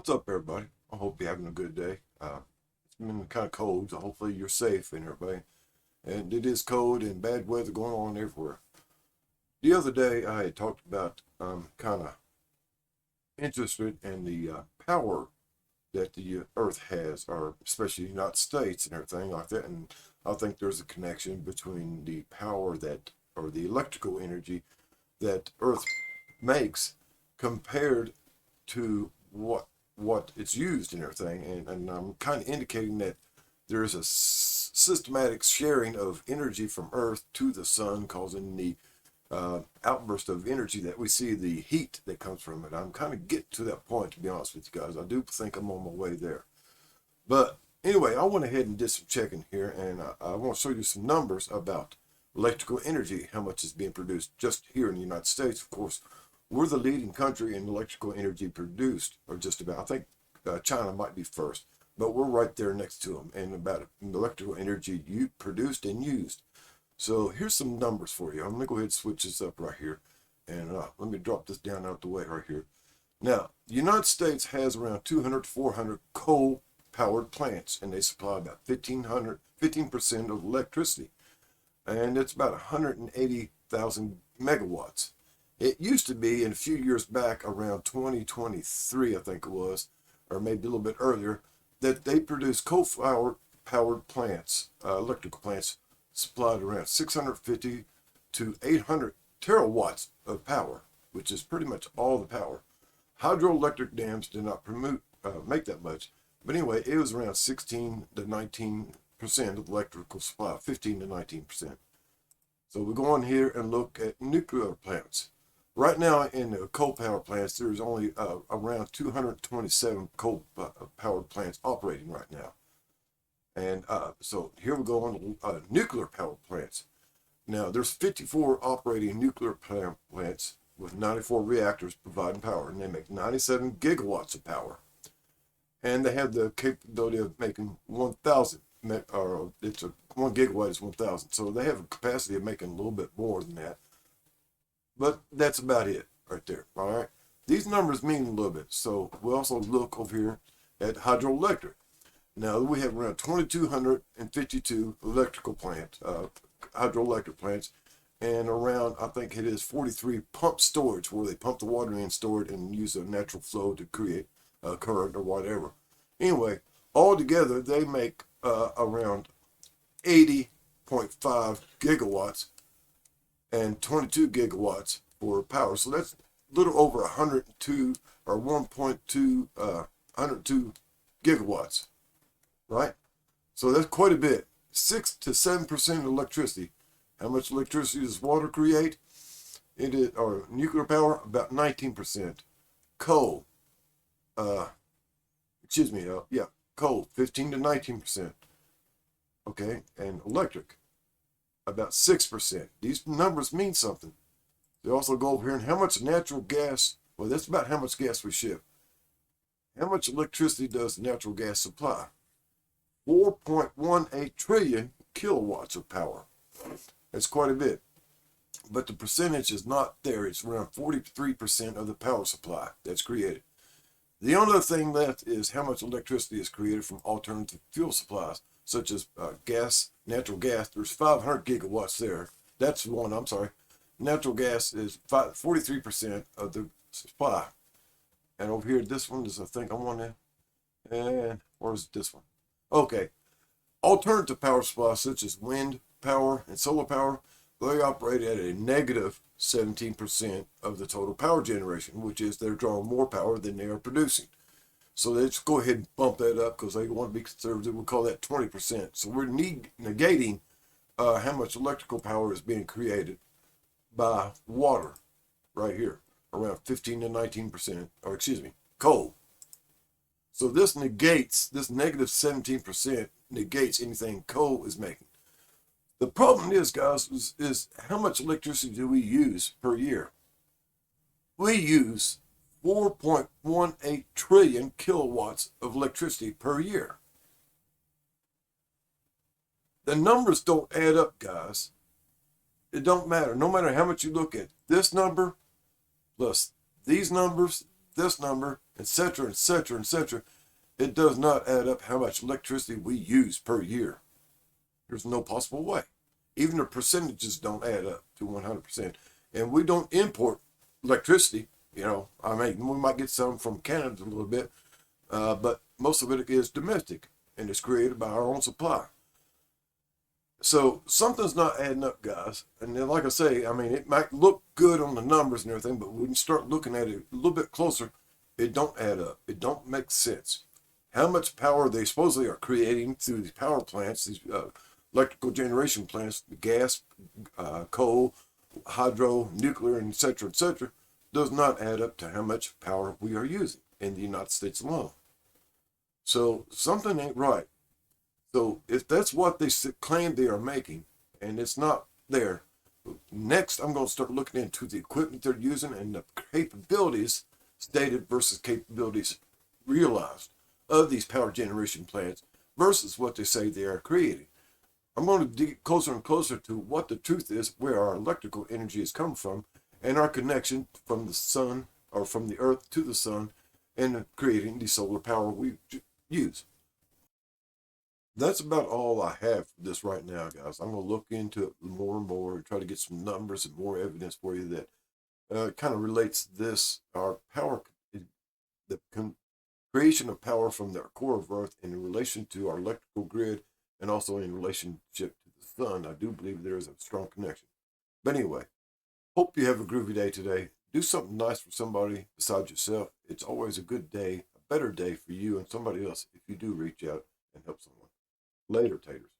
What's up, everybody? I hope you're having a good day. It's been kind of cold, so hopefully you're safe and everybody. And it is cold and bad weather going on everywhere. The other day, I had talked about kind of interested in the power that the Earth has, or especially the United States and everything like that. And I think there's a connection between the power that, or the electrical energy that Earth makes compared to what it's used and everything, and I'm kind of indicating that there is a systematic sharing of energy from Earth to the sun, causing the outburst of energy that we see, the heat that comes from it. I'm kind of getting to that point, to be honest with you guys. I do think I'm on my way there. But anyway, I went ahead and did some checking here, and I want to show you some numbers about electrical energy, how much is being produced just here in the United States. Of course, we're the leading country in electrical energy produced, or just about. I think China might be first, but we're right there next to them and about electrical energy produced and used. So here's some numbers for you. I'm going to go ahead and switch this up right here. And let me drop this down out the way right here. Now, the United States has around 200 to 400 coal-powered plants, and they supply about 15% of electricity. And it's about 180,000 megawatts. It used to be, in a few years back, around 2023, I think it was, or maybe a little bit earlier, that they produced coal-powered plants, electrical plants, supplied around 650 to 800 terawatts of power, which is pretty much all the power. Hydroelectric dams did not make that much, but anyway, it was around 16 to 19% of electrical supply, 15 to 19%. So we go on here and look at nuclear plants. Right now, in the coal power plants, there's only around 227 coal powered plants operating right now. And so here we go on nuclear power plants. Now, there's 54 operating nuclear plants with 94 reactors providing power, and they make 97 gigawatts of power. And they have the capability of making 1,000, or 1 gigawatt is 1,000. So they have a capacity of making a little bit more than that. But that's about it right there, all right? These numbers mean a little bit. So we also look over here at hydroelectric. Now, we have around 2,252 electrical plants, hydroelectric plants, and around, I think it is 43 pump storage, where they pump the water in, store it, and use a natural flow to create a current or whatever. Anyway, altogether, they make around 80.5 gigawatts and 22 gigawatts for power. So that's a little over 102 or 102 gigawatts, right? So that's quite a bit. 6 to 7% of electricity. How much electricity does water create? It is, or nuclear power, about 19%. Coal, coal, 15 to 19%. Okay, and electric, about 6%. These numbers mean something. They also go over here and how much natural gas, well, that's about how much gas we ship. How much electricity does natural gas supply? 4.18 trillion kilowatts of power. That's quite a bit. But the percentage is not there. It's around 43% of the power supply that's created. The only other thing left is how much electricity is created from alternative fuel supplies, such as natural gas. There's 500 gigawatts there. That's one, I'm sorry. Natural gas is 43% of the supply. And over here, this one is, I think, I'm on there. And where's this one? Okay. Alternative power supplies, such as wind power and solar power, they operate at a negative 17% of the total power generation, which is they're drawing more power than they are producing. So let's go ahead and bump that up because they want to be conservative. We'll call that 20%. So we're negating how much electrical power is being created by water right here, around 15 to 19%, or excuse me, coal. So this negates, this negative 17% negates anything coal is making. The problem is, guys, is how much electricity do we use per year? We use 4.18 trillion kilowatts of electricity per year. The numbers don't add up, guys. It don't matter. No matter how much you look at this number plus these numbers, this number, etc., etc., etc., it does not add up how much electricity we use per year. There's no possible way. Even the percentages don't add up to 100%. And we don't import electricity. I mean, we might get some from Canada a little bit, but most of it is domestic, and it's created by our own supply. So something's not adding up, guys. And then, like I say, I mean, it might look good on the numbers and everything, but when you start looking at it a little bit closer, it don't add up. It don't make sense. How much power they supposedly are creating through these power plants, these electrical generation plants, gas, coal, hydro, nuclear, and et cetera, does not add up to how much power we are using in the United States alone. So something ain't right. So if that's what they claim they are making, and it's not there, next I'm going to start looking into the equipment they're using and the capabilities stated versus capabilities realized of these power generation plants versus what they say they are creating. I'm going to dig closer and closer to what the truth is, where our electrical energy has come from, and our connection from the sun, or from the earth to the sun, and creating the solar power we use. That's about all I have for this right now, guys. I'm going to look into it more and more and try to get some numbers and more evidence for you that kind of relates this, our power, the creation of power from the core of Earth in relation to our electrical grid, and also in relationship to the sun. I do believe there is a strong connection. But anyway, hope you have a groovy day today. Do something nice for somebody besides yourself. It's always a good day, a better day for you and somebody else if you do reach out and help someone. Later, taters.